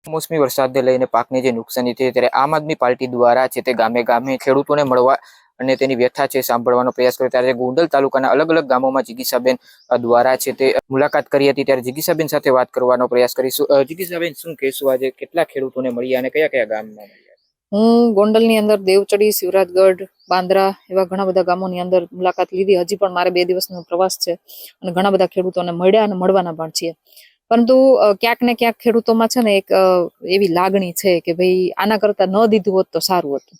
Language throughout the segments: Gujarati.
કમોસમી વરસાદને લઈને પાકને જે નુકસાની થઈ ત્યારે આમ આદમી પાર્ટી દ્વારા છે તે ગામે ગામે ખેડૂતોને મળવા અને તેની વ્યથા છે સાંભળવાનો પ્રયાસ કર્યો. ત્યારે ગોંડલ તાલુકાના અલગ અલગ ગામોમાં જિગીસાબેન દ્વારા છે તે મુલાકાત કરી હતી. ત્યારે જિગીસાબેન સાથે વાત કરવાનો પ્રયાસ કરીશું. જિગીસાબેન, શું કહેશું, આજે કેટલા ખેડૂતોને મળ્યા અને કયા કયા ગામમાં મળ્યા? હું ગોંડલની અંદર દેવચડી, શિવરાજગઢ, બાંદ્રા એવા ઘણા બધા ગામોની અંદર મુલાકાત લીધી. હજી પણ મારે 2 દિવસનો પ્રવાસ છે અને ઘણા બધા ખેડૂતોને મળ્યા અને મળવાના પણ છીએ. પરંતુ ક્યાંક ને ક્યાંક ખેડૂતોમાં છે ને એક એવી લાગણી છે કે ભાઈ આના કરતા ન દીધું હોત તો સારું હતું.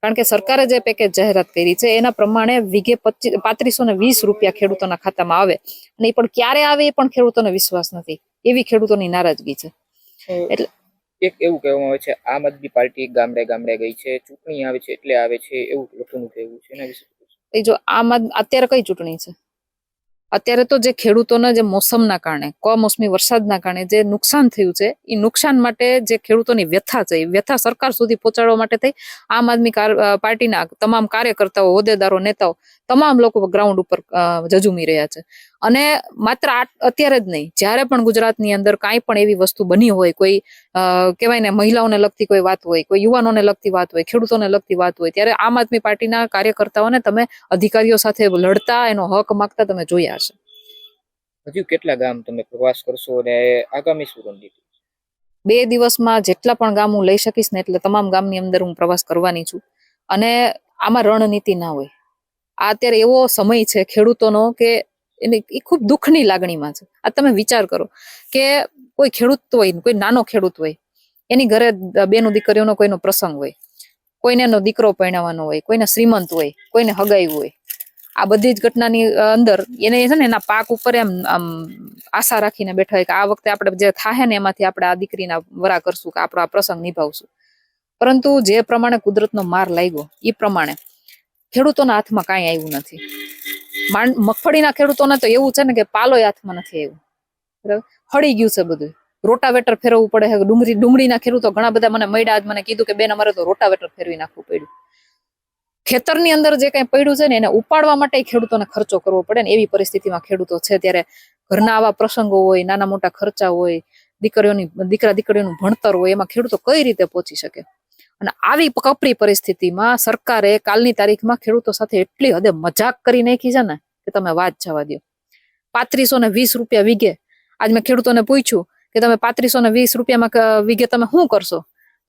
કારણ કે સરકારે જે પેકેજ જાહેરાત કરી છે એના પ્રમાણે વીઘે 3520 રૂપિયા ખેડૂતોના ખાતામાં આવે અને એ પણ ક્યારે આવે એ પણ ખેડૂતોને વિશ્વાસ નથી. એવી ખેડૂતોની નારાજગી છે. એટલે એક એવું કહેવામાં આવે છે આમ આદમી પાર્ટી ગામડે ગામડે ગઈ છે, ચૂંટણી આવે છે એટલે આવે છે, એવું લોકોનું કહેવું છે. એના વિશે જો અત્યારે કઈ ચૂંટણી છે? અત્યારે તો જે ખેડૂતોના જે મોસમના કારણે, કમોસમી વરસાદના કારણે જે નુકસાન થયું છે એ નુકસાન માટે જે ખેડૂતોની વ્યથા છે એ વ્યથા સરકાર સુધી પહોંચાડવા માટે થઈ આમ આદમી પાર્ટીના તમામ કાર્યકર્તાઓ, હોદ્દેદારો, નેતાઓ તમામ લોકો ગ્રાઉન્ડ ઉપર ઝઝૂમી રહ્યા છે. અને માત્ર અત્યારે જ નહીં, જ્યારે પણ ગુજરાતની અંદર કાંઈ પણ એવી વસ્તુ બની હોય, કોઈ કહેવાય ને મહિલાઓને લગતી કોઈ વાત હોય, કોઈ યુવાનોને લગતી વાત હોય, ખેડૂતોને લગતી વાત હોય, ત્યારે આમ આદમી પાર્ટીના કાર્યકર્તાઓને તમે અધિકારીઓ સાથે લડતા, એનો હક માંગતા તમે જોયા હશે. હજુ કેટલા ગામ તમે પ્રવાસ કરશો અને આગામી શું રણનીતિ? 2 દિવસમાં જેટલા પણ ગામ હું લઈ શકીશ ને એટલે તમામ ગામની અંદર હું પ્રવાસ કરવાની છું. અને આમાં રણનીતિ ના હોય. આ અત્યારે એવો સમય છે ખેડૂતોનો કે એ ખૂબ દુઃખની લાગણીમાં છે. આ તમે વિચાર કરો કે કોઈ ખેડૂત હોય, કોઈ નાનો ખેડૂત હોય, એની ઘરે બેનો દીકરીઓનો કોઈનો પ્રસંગ હોય, કોઈને એનો દીકરો પરણાવવાનો હોય, કોઈને શ્રીમંત હોય, કોઈને હગાઈ હોય. આ બધી જ ઘટનાની અંદર એને છે ને એના પાક ઉપર એમ આશા રાખીને બેઠા હોય કે આ વખતે આપણે જે થાય ને એમાંથી આપણે આ દીકરીના વરા કરશું, કે આપણો આ પ્રસંગ નિભાવશું. પરંતુ જે પ્રમાણે કુદરતનો માર લાગ્યો એ પ્રમાણે ખેડૂતોના હાથમાં કાંઈ આવ્યું નથી. મગફળીના ખેડૂતોને તો એવું છે ને કે પાલોય હાથમાં નથી આવ્યું. બરાબર, હળી ગયું છે બધું. રોટાવેટર ફેરવવું પડે છે. ડુંગળીના ખેડૂતો ઘણા બધા મને મળ્યા, મને કીધું કે બેન અમારે તો રોટાવેટર ફેરવી નાખવું પડ્યું. ખેતરની અંદર જે કઈ પડ્યું છે ને એને ઉપાડવા માટે ખેડૂતોને ખર્ચો કરવો પડે ને એવી પરિસ્થિતિમાં ખેડૂતો છે. ત્યારે ઘરના આવા પ્રસંગો હોય, નાના મોટા ખર્ચા હોય, દીકરા દીકરીઓનું ભણતર હોય, એમાં ખેડૂતો કઈ રીતે પહોંચી શકે? અને આવી કપરી પરિસ્થિતિમાં સરકારે કાલની તારીખમાં ખેડૂતો સાથે એટલી હદે મજાક કરી નાખી છે ને કે તમે વાત જવા દો. 3520 રૂપિયા વીઘે. આજ મેં ખેડૂતોને પૂછ્યું કે તમે 3520 રૂપિયામાં વીઘે તમે શું કરશો?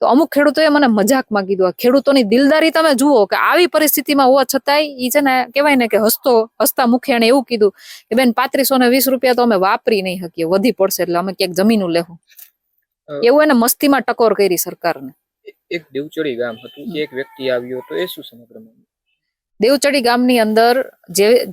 તો અમુક ખેડૂતોએ મને મજાકમાં કીધું. ખેડૂતોની દિલદારી તમે જુઓ કે આવી પરિસ્થિતિમાં હોવા છતાંય ઈ છે ને કહેવાય ને કે હસતા મુખે એને એવું કીધું કે બેન 3520 રૂપિયા તો અમે વાપરી નહીં શકીએ, વધી પડશે એટલે અમે ક્યાંક જમીનું લેવું. એવું એને મસ્તીમાં ટકોર કરી સરકારને. એક દેવચડી ગામ હતું, એક વ્યક્તિ આવ્યો હતો, એ શું સમગ્ર દેવચડી ગામની અંદર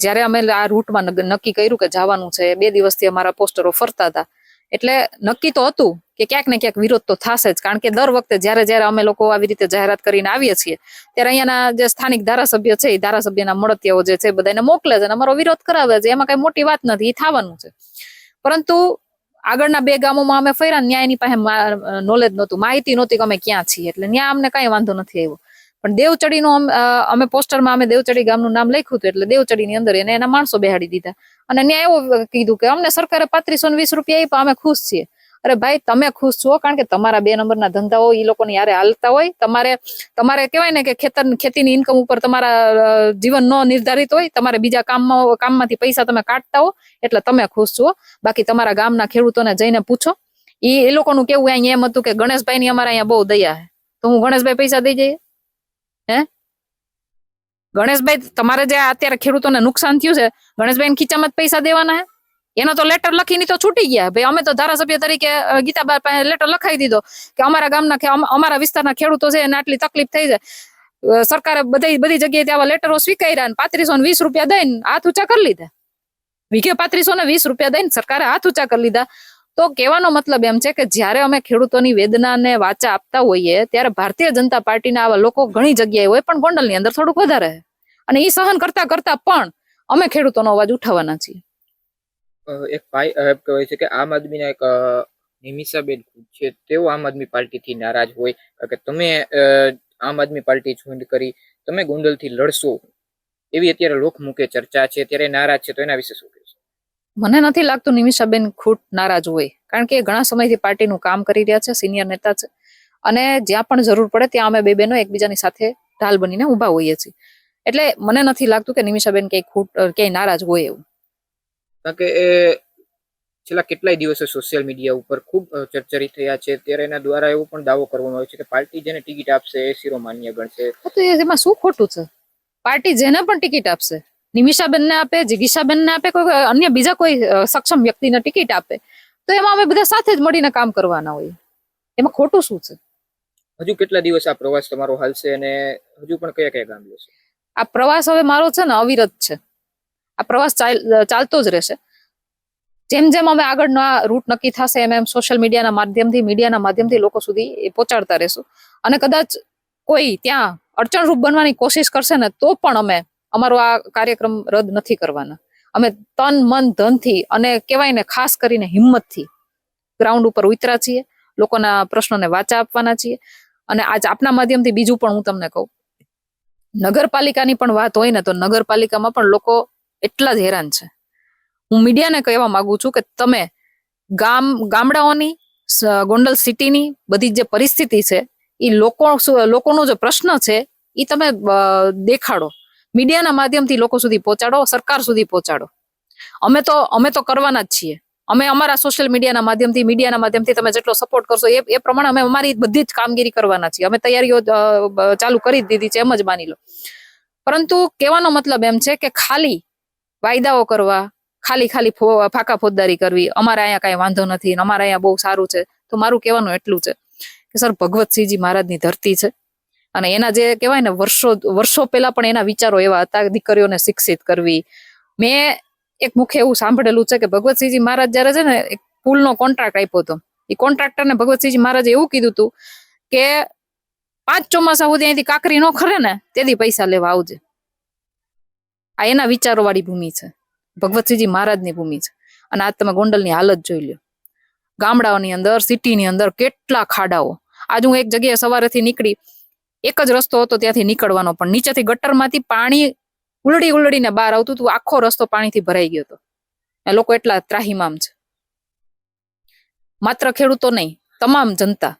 જ્યારે અમે આ રૂટમાં નક્કી કર્યું કે જવાનું છે, 2 દિવસથી અમારા પોસ્ટરો ફરતા હતા, એટલે નક્કી તો હતું કે ક્યાંક ને ક્યાંક વિરોધ તો થશે જ. કારણ કે દર વખતે જ્યારે અમે લોકો આવી રીતે જાહેરાત કરીને આવીએ છીએ ત્યારે અહીંયાના જે સ્થાનિક ધારાસભ્ય છે એ ધારાસભ્યના મળતિયાઓ જે છે બધાને મોકલે છે અને અમારો વિરોધ કરાવે છે. એમાં કઈ મોટી વાત નથી, એ થવાનું છે. પરંતુ આગળના 2 ગામોમાં અમે ફર્યા, ન્યાય એની પાસે નોલેજ નહોતું, માહિતી નહોતી કે અમે ક્યાં છીએ, એટલે ન્યા અમને કઈ વાંધો નથી આવ્યો. પણ દેવચડીનું અમે પોસ્ટરમાં અમે દેવચડી ગામનું નામ લખ્યું હતું, એટલે દેવચડીની અંદર એને એના માણસો બેહાડી દીધા અને ન્યા એવું કીધું કે અમને સરકારે 3520 રૂપિયા આપ્યા, અમે ખુશ છીએ. અરે ભાઈ, તમે ખુશ છો કારણ કે તમારા 2 નંબરના ધંધાઓ એ લોકોની યારે હાલતા હોય. તમારે કહેવાય ને કે ખેતીની ઇન્કમ ઉપર તમારા જીવન ન નિર્ધારિત હોય, તમારે બીજા કામમાંથી પૈસા તમે કાઢતા હો એટલે તમે ખુશ છો. બાકી તમારા ગામના ખેડૂતોને જઈને પૂછો, એ લોકોનું કેવું અહીંયા એમ હતું કે ગણેશભાઈ ની અમારા અહીંયા બહુ દયા છે, તો હું ગણેશભાઈ પૈસા દઈ જઈએ? હે ગણેશભાઈ, તમારે જે અત્યારે ખેડૂતોને નુકસાન થયું છે, ગણેશભાઈ ખીચામાં જ પૈસા દેવાના હે? એનો તો લેટર લખીને તો છૂટી ગયા. ભાઈ અમે તો ધારાસભ્ય તરીકે ગીતાબા પાસે લેટર લખાઈ દીધો કે અમારા ગામના અમારા વિસ્તારના ખેડૂતો છે એને આટલી તકલીફ થઈ જાય. સરકારે બધી જગ્યાએ આવા લેટરો સ્વીકાર્યા અને 3520 રૂપિયા દઈને હાથ ઊંચા કરી લીધા. વીઘે 3520 રૂપિયા દઈને સરકારે હાથ ઊંચા કરી લીધા. તો કહેવાનો મતલબ એમ છે કે જ્યારે અમે ખેડૂતોની વેદનાને વાચા આપતા હોઈએ ત્યારે ભારતીય જનતા પાર્ટીના આવા લોકો ઘણી જગ્યાએ હોય, પણ ગોંડલની અંદર થોડુંક વધારે. અને એ સહન કરતા કરતા પણ અમે ખેડૂતોનો અવાજ ઉઠાવવાના છીએ. એક ભાઈ કહેવાય છે કે આમ આદમીના એક નિમિષાબેન છે, તેઓ આમ આદમી પાર્ટીથી નારાજ હોય કે તમે આમ આદમી પાર્ટી જોઈન કરી, તમે ગોંડલથી લડશો, એવી અત્યારે લોકમુખે ચર્ચા છે, ત્યારે નારાજ છે, તો એના વિશે શું કહેશો? મને નથી લાગતું નિમિષાબેન ખુદ નારાજ હોય, કારણ કે એ ઘણા સમયથી પાર્ટીનું કામ કરી રહ્યા છે, સિનિયર નેતા છે, અને જ્યાં પણ જરૂર પડે ત્યાં અમે બે બહેનો એકબીજાની સાથે ઢાલ બનીને ઊભા હોઈએ છીએ. એટલે મને નથી લાગતું કે નિમિષાબેન ક્યાંય નારાજ હોય એવું. કારણ કે એ છેલ્લા કેટલાય દિવસો સોશિયલ મીડિયા ઉપર ખૂબ ચર્ચરિત થયા છે, ત્યારે એના દ્વારા એવો પણ દાવો કરવામાં આવ્યો છે કે પાર્ટી જેને ટિકિટ આપશે એ શિરોમાન્ય ગણશે. તો એમાં શું ખોટું છે? પાર્ટી જેને પણ ટિકિટ આપશે, નિમિષાબેનને આપે, જિગીશાબેનને આપે, કોઈ અન્ય બીજા કોઈ સક્ષમ વ્યક્તિને ટિકિટ આપે, તો એમાં અમે બધા સાથે જ મળીને કામ કરવાના હોય. એમાં ખોટું શું છે? હજુ કેટલા દિવસ આ પ્રવાસ તમારો હાલશે અને હજુ પણ કયા કયા ગામ લેશે? આ પ્રવાસ હવે મારો છે ને અવિરત છે. આ પ્રવાસ ચાલતો જ રહેશે. જેમ જેમ અમે આગળનો આ રૂટ નક્કી થશે એમ એમ સોશિયલ મીડિયાના માધ્યમથી લોકો સુધી એ પહોંચાડતા રહેશું. અને કદાચ કોઈ ત્યાં અડચણરૂપ બનવાની કોશિશ કરશે ને તો પણ અમે અમારો આ કાર્યક્રમ રદ નથી કરવાના. અમે તન મન ધનથી અને કહેવાય ને ખાસ કરીને હિંમતથી ગ્રાઉન્ડ ઉપર ઉતર્યા છીએ, લોકોના પ્રશ્નોને વાચા આપવાના છીએ. અને આજ આપના માધ્યમથી બીજું પણ હું તમને કહું, નગરપાલિકાની પણ વાત હોય ને તો નગરપાલિકામાં પણ લોકો એટલા જ હેરાન છે. હું મીડિયાને કહેવા માંગુ છું કે તમે ગામડાઓની, ગોંડલ સિટીની બધી જે પરિસ્થિતિ છે એ લોકોનો જે પ્રશ્ન છે એ તમે દેખાડો, મીડિયાના માધ્યમથી લોકો સુધી પહોંચાડો, સરકાર સુધી પહોંચાડો. અમે તો કરવાના જ છીએ. અમે અમારા સોશિયલ મીડિયાના માધ્યમથી તમે જેટલો સપોર્ટ કરશો એ પ્રમાણે અમે અમારી બધી જ કામગીરી કરવાના છીએ. અમે તૈયારીઓ ચાલુ કરી દીધી છે, એમ જ માની લો. પરંતુ કહેવાનો મતલબ એમ છે કે ખાલી વાયદાઓ કરવા, ખાલી ફાકા ફોજદારી કરવી, અમારે અહીંયા કઈ વાંધો નથી, અમારે અહીંયા બહુ સારું છે, તો મારું કહેવાનું એટલું છે કે સર, ભગવતસિંહજી મહારાજની ધરતી છે અને એના જે કહેવાય ને વર્ષો પહેલા પણ એના વિચારો એવા હતા, દીકરીઓને શિક્ષિત કરવી. મેં એક મુખે એવું સાંભળેલું છે કે ભગવતસિંહજી મહારાજ જયારે છે ને એક પુલનો કોન્ટ્રાક્ટ આપ્યો હતો, એ કોન્ટ્રાક્ટરને ભગવતસિંહજી મહારાજે એવું કીધું હતું કે 5 ચોમાસા સુધી અહીંથી કાંકરી ન ખરે ને તેથી પૈસા લેવા આવજે. આ એના વિચારો વાળી ભૂમિ છે, ભગવતસિંહજી મહારાજની ભૂમિ છે. અને આજ તમે ગોંડલની હાલત જોઈ લો, ગામડાઓની અંદર, સિટીની અંદર કેટલા ખાડાઓ. આજ હું એક જગ્યાએ સવારેથી નીકળી, એક જ રસ્તો હતો ત્યાંથી નીકળવાનો, પણ નીચેથી ગટરમાંથી પાણી ઉલડીને બહાર આવતું હતું, આખો રસ્તો પાણીથી ભરાઈ ગયો હતો. લોકો એટલા ત્રાહિમામ છે. માત્ર ખેડૂતો નહીં, તમામ જનતા.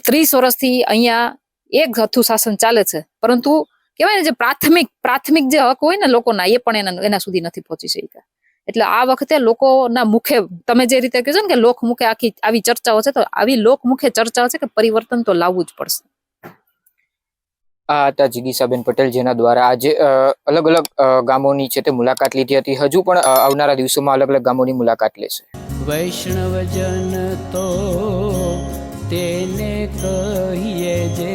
30 વર્ષથી અહીંયા એક હથું શાસન ચાલે છે, પરંતુ કહેવાય ને જે પ્રાથમિક જે હક હોય ને લોકોના, એ પણ એના સુધી નથી પહોંચી શક્યા. એટલે આ વખતે લોકોના મુખે, તમે જે રીતે કહો છો ને કે લોક મુખે આવી ચર્ચાઓ છે, તો આવી લોક મુખે ચર્ચાઓ છે કે પરિવર્તન તો લાવવું જ પડશે. આ હતા જિગીશાબેન પટેલ, જેના દ્વારા આજે અલગ અલગ ગામોની છે તે મુલાકાત લીધી હતી. હજુ પણ આવનારા દિવસોમાં અલગ અલગ ગામોની મુલાકાત લેશે. વૈષ્ણવજન તો તેને કહીએ જે